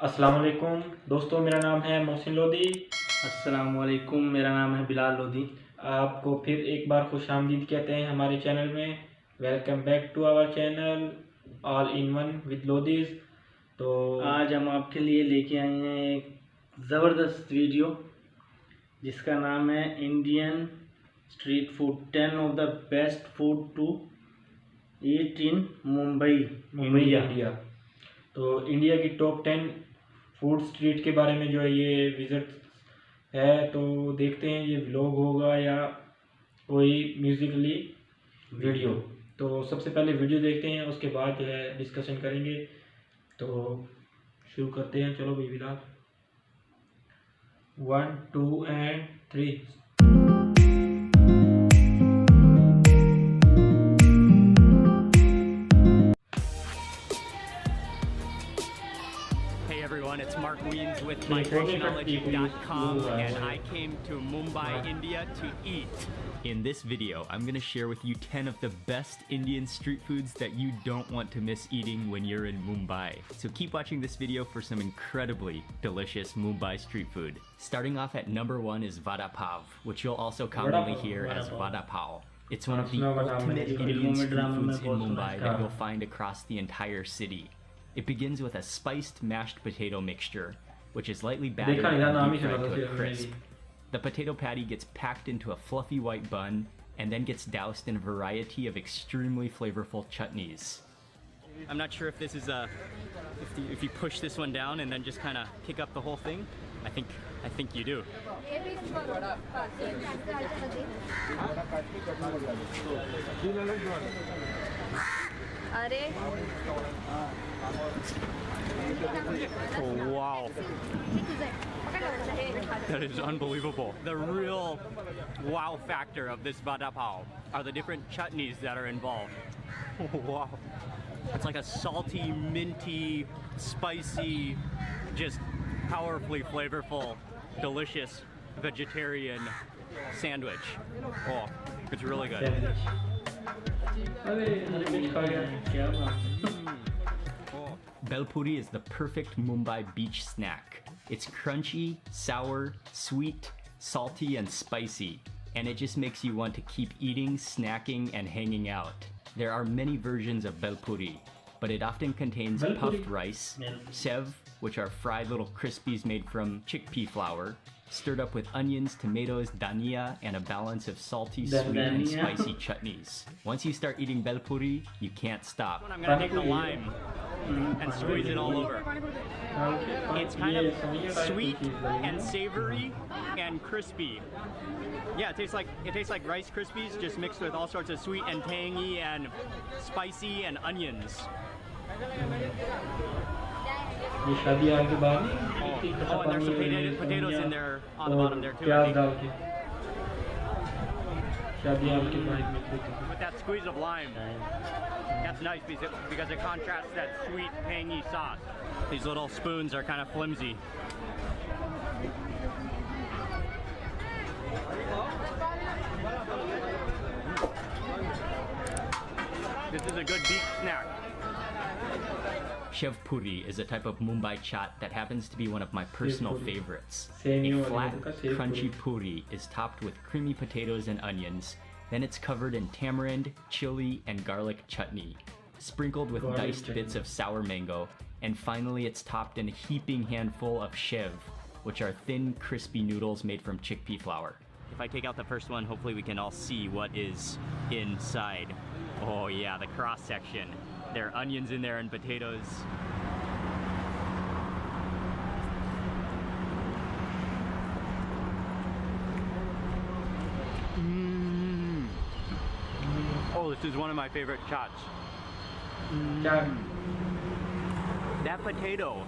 अस्सलाम वालेकुम दोस्तों, मेरा नाम है मोहसिन लोधी। अस्सलामुअलैकुम, मेरा नाम है बिलाल लोधी। आपको फिर एक बार खुशामदीद कहते हैं हमारे चैनल में। Welcome back to our channel all in one with Lodhis. तो आज हम आपके लिए लेके आए हैं एक ज़बरदस्त वीडियो जिसका नाम है Indian street food 10 of the best food to eat in Mumbai India. तो इंडिया की टॉप 10 फूड स्ट्रीट के बारे में जो है ये विज़िट है। तो देखते हैं ये व्लॉग होगा या कोई म्यूज़िकली वीडियो। तो सबसे पहले वीडियो देखते हैं, उसके बाद जो है डिस्कशन करेंगे। तो शुरू करते हैं, चलो भाई Bilal. 1 2 and 3। Hey everyone, it's Mark Weens with migrationology.com and I came to Mumbai, India to eat. In this video, I'm going to share with you 10 of the best Indian street foods that you don't want to miss eating when you're in Mumbai. So keep watching this video for some incredibly delicious Mumbai street food. Starting off at number 1 is vada pav, which you'll also commonly hear as vada pav. It's one of the ultimate Indian street foods in Mumbai that you'll find across the entire city. It begins with a spiced mashed potato mixture, which is lightly battered and deep fried to a crisp. The potato patty gets packed into a fluffy white bun and then gets doused in a variety of extremely flavorful chutneys. I'm not sure if this is if you push this one down and then just kind of pick up the whole thing. I think you do. Oh, wow. That is unbelievable. The real wow factor of this vada pav are the different chutneys that are involved. Oh, wow. It's like a salty, minty, spicy, just powerfully flavorful, delicious vegetarian sandwich. Oh, it's really good. Bel puri is the perfect Mumbai beach snack. It's crunchy, sour, sweet, salty, and spicy, and it just makes you want to keep eating, snacking, and hanging out. There are many versions of bel puri, but it often contains puffed rice, sev, which are fried little crispies made from chickpea flour, stirred up with onions, tomatoes, dhania, and a balance of salty, sweet, and spicy chutneys. Once you start eating bel puri, you can't stop. I'm gonna take the lime and squeeze it all over. It's kind of sweet and savory and crispy. Yeah, it tastes like Rice Krispies just mixed with all sorts of sweet and tangy and spicy and onions. ये शादी के बाद Oh, and there's some potatoes in there on the bottom there too, I think. With that squeeze of lime. That's nice because it contrasts that sweet, tangy sauce. These little spoons are kind of flimsy. This is a good beach snack. Shev puri is a type of Mumbai chaat that happens to be one of my personal favorites. A flat, crunchy puri is topped with creamy potatoes and onions. Then it's covered in tamarind, chili, and garlic chutney, sprinkled with diced bits of sour mango, and finally it's topped in a heaping handful of shev, which are thin, crispy noodles made from chickpea flour. If I take out the first one, hopefully we can all see what is inside. Oh yeah, the cross section. There are onions in there and potatoes. Oh, this is one of my favorite chats. That potato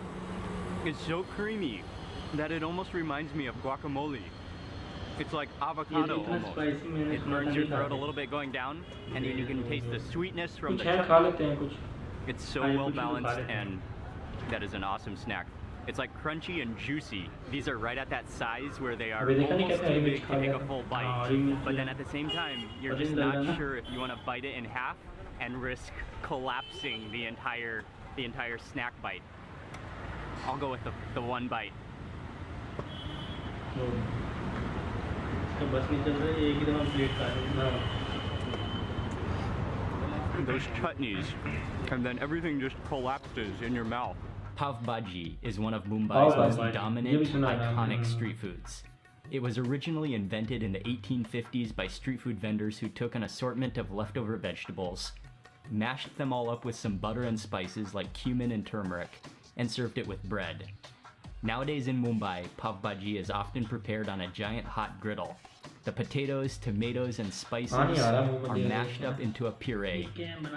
is so creamy that it almost reminds me of guacamole. It's like avocado almost. It burns your throat a little bit going down, and then you can taste the sweetness from the chutney. It's so well balanced, and that is an awesome snack. It's like crunchy and juicy. These are right at that size where they are almost too big to take a full bite. But then at the same time, you're just not sure if you want to bite it in half and risk collapsing the entire snack bite. I'll go with the one bite. तो बस नहीं चल रहा है, एक ही दम plate खा रहे हैं। Those chutneys, and then everything just collapses in your mouth. Pav Bhaji is one of Mumbai's most dominant, iconic street foods. It was originally invented in the 1850s by street food vendors who took an assortment of leftover vegetables, mashed them all up with some butter and spices like cumin and turmeric, and served it with bread. Nowadays in Mumbai, pav bhaji is often prepared on a giant hot griddle. The potatoes, tomatoes, and spices are mashed up into a puree,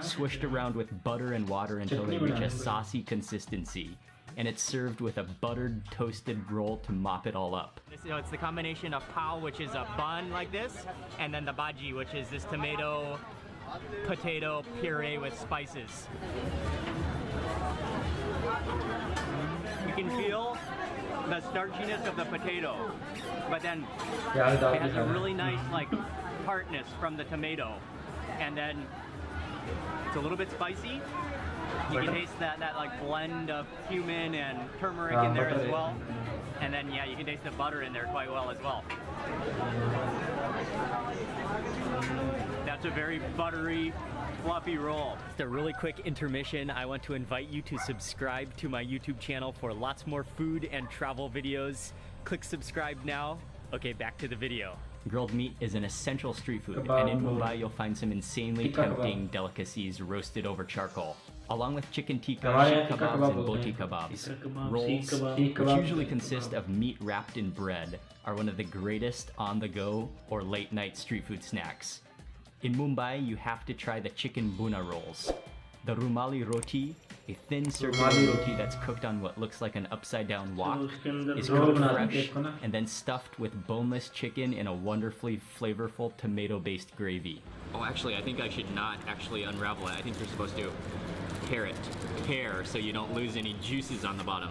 swished around with butter and water until they reach a saucy consistency, and it's served with a buttered, toasted roll to mop it all up. So it's the combination of pav, which is a bun like this, and then the bhaji, which is this tomato, potato puree with spices. You can feel the starchiness of the potato, but then it has a really nice like tartness from the tomato, and then it's a little bit spicy. You can taste that like blend of cumin and turmeric in there as well, and then yeah, you can taste the butter in there quite well as well. That's a very buttery, fluffy roll. Just a really quick intermission. I want to invite you to subscribe to my YouTube channel for lots more food and travel videos. Click subscribe now. Okay, back to the video. Grilled meat is an essential street food, and in Mumbai you'll find some insanely tempting delicacies roasted over charcoal. Along with chicken tikka, sheikh kebabs, and boti kebabs, rolls, which usually consist of meat wrapped in bread, are one of the greatest on-the-go or late-night street food snacks. In Mumbai, you have to try the chicken buna rolls. The rumali roti, a thin circular roti that's cooked on what looks like an upside-down wok, is cooked fresh and then stuffed with boneless chicken in a wonderfully flavorful tomato-based gravy. Oh, actually, I think I should not actually unravel it. I think you're supposed to pair so you don't lose any juices on the bottom.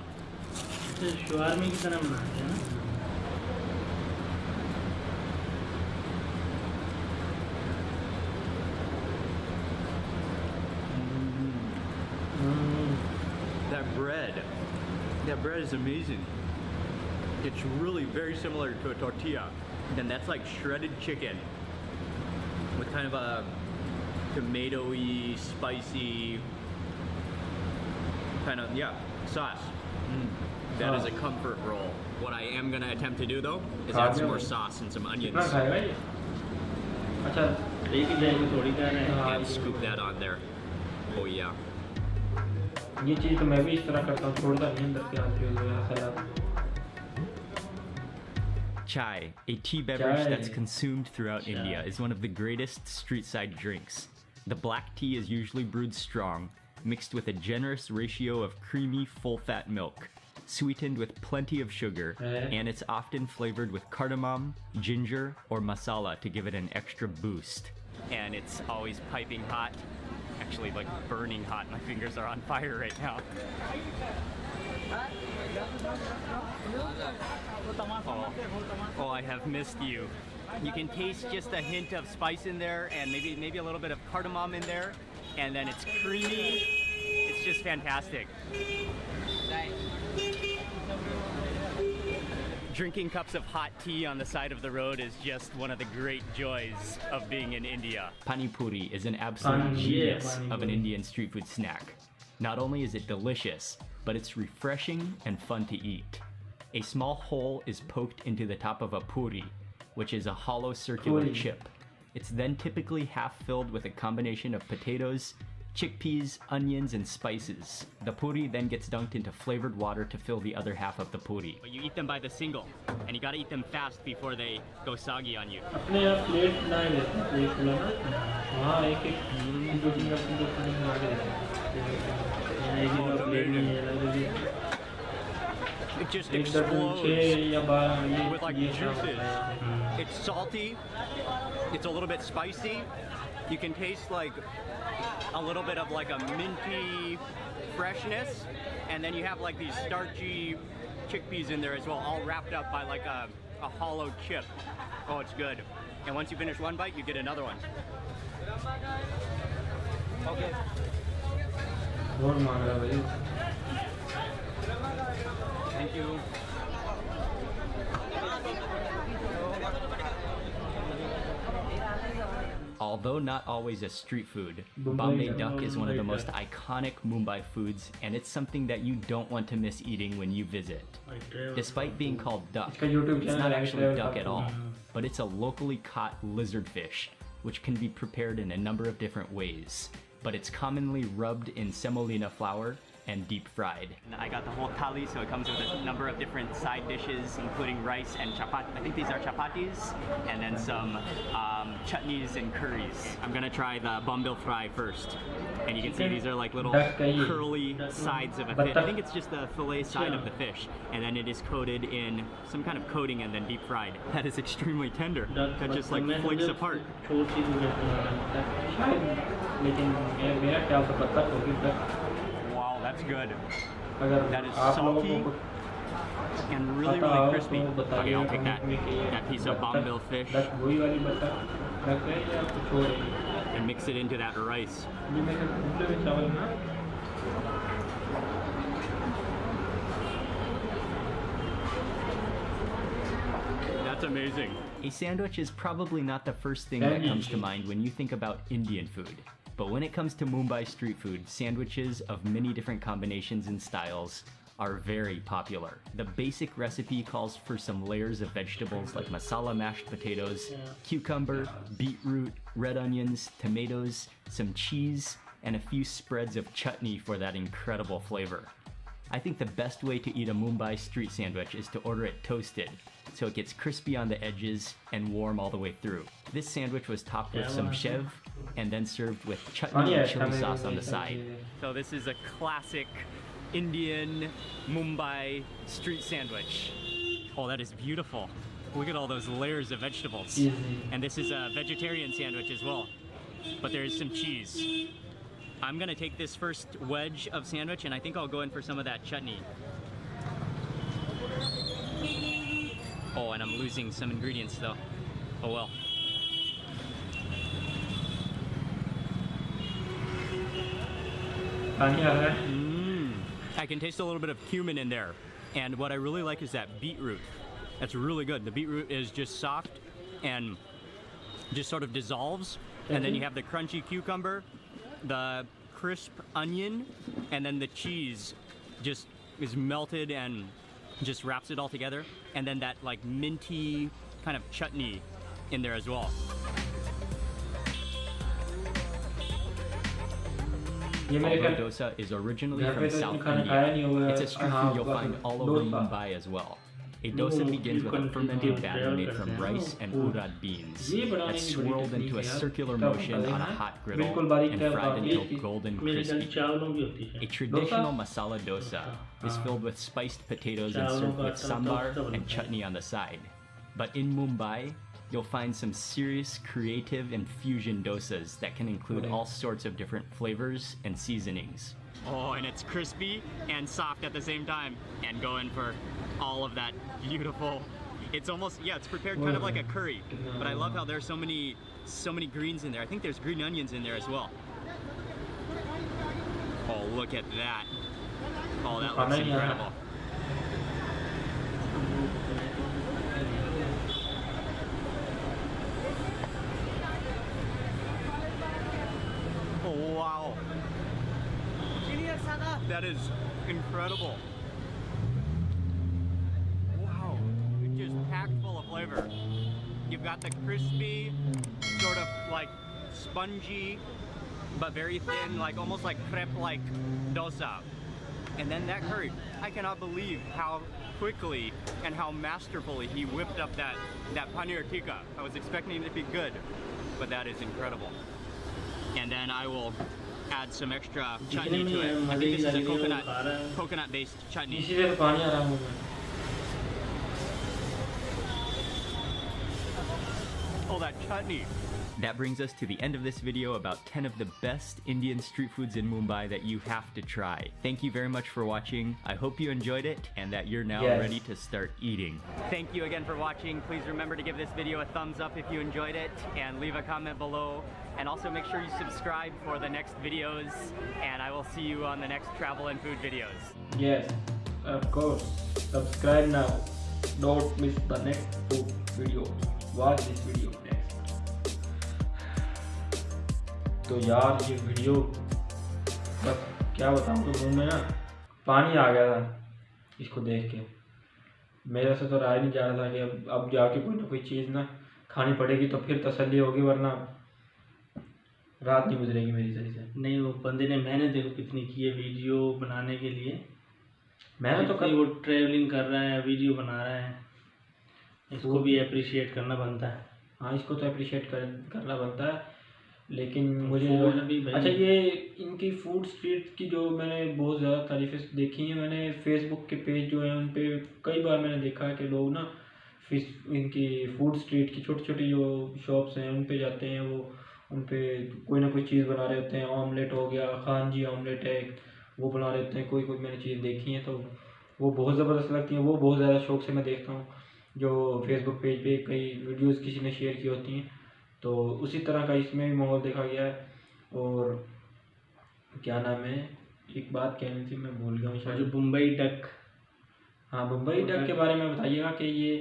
That bread is amazing. It's really very similar to a tortilla. And that's like shredded chicken with kind of a tomatoey, spicy kind of, yeah, sauce. That is a comfort roll. What I am gonna attempt to do though is add some more sauce and some onions. And scoop that on there. Oh yeah. ये चीज़ तो मैं भी इस तरह करता हूँ, छोड़ता नहीं अंदर के आते हुए सलाद. Chai, a tea beverage that's consumed throughout India, is one of the greatest street-side drinks. The black tea is usually brewed strong, mixed with a generous ratio of creamy, full-fat milk, sweetened with plenty of sugar, and it's often flavored with cardamom, ginger, or masala to give it an extra boost. And it's always piping hot. Actually, like burning hot. My fingers are on fire right now. Oh, I have missed you. You can taste just a hint of spice in there, and maybe a little bit of cardamom in there, and then it's creamy. It's just fantastic. Drinking cups of hot tea on the side of the road is just one of the great joys of being in India. Pani puri is an absolute genius of an Indian street food snack. Not only is it delicious, but it's refreshing and fun to eat. A small hole is poked into the top of a puri, which is a hollow circular chip. It's then typically half filled with a combination of potatoes, chickpeas, onions, and spices. The puri then gets dunked into flavored water to fill the other half of the puri. But you eat them by the single, and you gotta eat them fast before they go soggy on you. It just explodes with like juices. It's salty, it's a little bit spicy. You can taste like a little bit of like a minty freshness, and then you have like these starchy chickpeas in there as well, all wrapped up by like a hollow chip. Oh, it's good. And once you finish one bite, you get another one. Okay. Thank you. Although not always a street food, Bombay duck is one of the most iconic Mumbai foods, and it's something that you don't want to miss eating when you visit. Despite being called duck, it's not actually duck at all, but it's a locally caught lizard fish, which can be prepared in a number of different ways. But it's commonly rubbed in semolina flour and deep fried. And I got the whole thali, so it comes with a number of different side dishes, including rice and chapati. I think these are chapatis, and then some chutneys and curries. I'm gonna try the bombil fry first. And you can see these are like little curly sides of a fish. I think it's just the fillet side of the fish. And then it is coated in some kind of coating and then deep fried. That is extremely tender. That just like flakes apart. Wow, that's good. That is salty and really, really crispy. Okay, I'll take that piece of bombil fish and mix it into that rice. That's amazing. A sandwich is probably not the first thing that comes to mind when you think about Indian food. But when it comes to Mumbai street food, sandwiches of many different combinations and styles are very popular. The basic recipe calls for some layers of vegetables like masala mashed potatoes, cucumber, beetroot, red onions, tomatoes, some cheese, and a few spreads of chutney for that incredible flavor. I think the best way to eat a Mumbai street sandwich is to order it toasted, so it gets crispy on the edges and warm all the way through. This sandwich was topped with some shev and then served with chutney and chili sauce on the side. So this is a classic Indian Mumbai street sandwich. Oh, that is beautiful. Look at all those layers of vegetables. And this is a vegetarian sandwich as well, but there is some cheese. I'm gonna take this first wedge of sandwich and I think I'll go in for some of that chutney. Oh, and I'm losing some ingredients though. Oh well. I can taste a little bit of cumin in there. And what I really like is that beetroot. That's really good. The beetroot is just soft and just sort of dissolves. And then you have the crunchy cucumber, the crisp onion, and then the cheese just is melted and just wraps it all together. And then that like minty kind of chutney in there as well. Aloo dosa is originally from South India. It's a street food you'll find all over Mumbai as well. A dosa begins with a fermented batter made from rice and urad beans that's swirled into a circular motion on a hot griddle and fried until golden crispy. A traditional masala dosa is filled with spiced potatoes and served with sambar and chutney on the side. But in Mumbai, you'll find some serious creative and fusion dosas that can include all sorts of different flavors and seasonings. Oh, and it's crispy and soft at the same time, and go in for all of that beautiful. It's almost, yeah, it's prepared kind of like a curry, but I love how there's so many greens in there. I think there's green onions in there as well. Oh, look at that. Oh, that looks incredible. Oh, wow. That is incredible. Wow, it's just packed full of flavor. You've got the crispy, sort of like spongy, but very thin, like almost like crepe-like dosa. And then that curry. I cannot believe how quickly and how masterfully he whipped up that paneer tikka. I was expecting it to be good, but that is incredible. And then I will add some extra chutney to it. I think this is a coconut-based chutney. Oh, that chutney. That brings us to the end of this video about 10 of the best Indian street foods in Mumbai that you have to try. Thank you very much for watching. I hope you enjoyed it and that you're now ready to start eating. Thank you again for watching. Please remember to give this video a thumbs up if you enjoyed it and leave a comment below. And also make sure you subscribe for the next videos, and I will see you on the next travel and food videos. Yes. Of course, subscribe now. Don't miss the next food video. Watch this video next. तो यार ये video बस क्या बताऊँ, तो मुंह में ना पानी आ गया था इसको देख के। मेरे से तो रहा नहीं जा रहा था कि अब जाके कोई ना कोई चीज़ ना खानी पड़ेगी तो फिर तसल्ली होगी, वरना रात नहीं गुजरेगी मेरी सही से। नहीं, वो बंदे ने मेहनत देखो कितनी की है वीडियो बनाने के लिए। मैंने तो वो ट्रैवलिंग कर रहा है, वीडियो बना रहा है, इसको भी अप्रिशिएट करना बनता है। हाँ, इसको तो अप्रिशिएट करना बनता है, लेकिन मुझे अच्छा, ये इनकी फूड स्ट्रीट की जो मैंने बहुत ज़्यादा तारीफ़ें देखी हैं, मैंने फेसबुक के पेज जो हैं उन पे कई बार मैंने देखा है कि लोग ना इनकी फूड स्ट्रीट की छोटी छोटी जो शॉप्स हैं उन पे जाते हैं, वो उन पे कोई ना कोई चीज़ बना रहे होते हैं। ऑमलेट हो गया, खान जी ऑमलेट है, वो बना रहे होते हैं। कोई कोई मैंने चीज़ देखी है तो वो बहुत ज़बरदस्त लगती हैं, वो बहुत ज़्यादा शौक से मैं देखता हूँ। जो फेसबुक पेज पे कई वीडियोज़ किसी ने शेयर की होती हैं, तो उसी तरह का इसमें भी माहौल देखा गया है। और क्या नाम है, एक बात कहनी थी मैं भूल गया हूँ शायद। जो मुंबई डक, हाँ, मुंबई डक के बारे में बताइएगा कि ये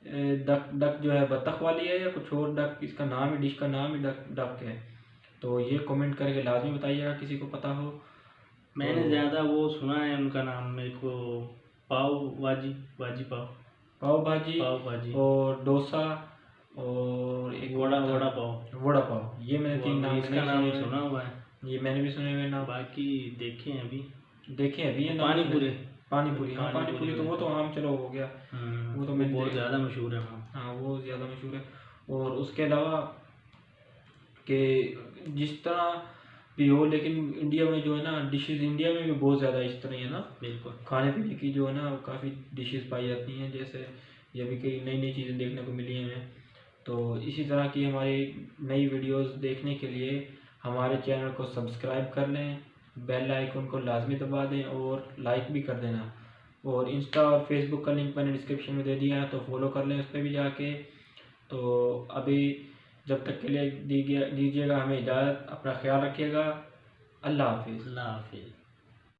डक जो है बतख वाली है या कुछ और डक, इसका नाम ही डिश का नाम ही डक है। तो ये कमेंट करके लाजमी बताइएगा किसी को पता हो। मैंने ज़्यादा वो सुना है उनका नाम, मेरे को पाव भाजी पाव भाजी और डोसा और एक वड़ा पाव, ये मैंने 3 नाम इसका नाम सुना हुआ है। ये मैंने भी सुने हुए नाम। बाकी देखे हैं अभी ये पानी पूरी। हाँ, पानी पूरी तो वो तो आम चलो हो गया, वो तो मैंने बहुत ज़्यादा मशहूर है। हाँ, वो ज़्यादा मशहूर है। और उसके अलावा कि जिस तरह भी हो, लेकिन इंडिया में जो है ना डिशेज़, इंडिया में भी बहुत ज़्यादा इस तरह ही है ना, बिल्कुल खाने पीने की जो है ना काफ़ी डिशेज़ पाई जाती हैं। जैसे ये भी कई नई नई चीज़ें देखने को मिली हैं हमें। तो इसी तरह की हमारी नई वीडियोस देखने के लिए हमारे चैनल को सब्सक्राइब कर लें, बेल आइकन को लाजमी दबा दें और लाइक भी कर देना। और इंस्टा और फेसबुक का लिंक मैंने डिस्क्रिप्शन में दे दिया है, तो फॉलो कर लें उस पर भी जाके। तो अभी जब तक के लिए दीजिएगा हमें इजाज़त। अपना ख्याल रखिएगा। अल्लाह हाफिज़।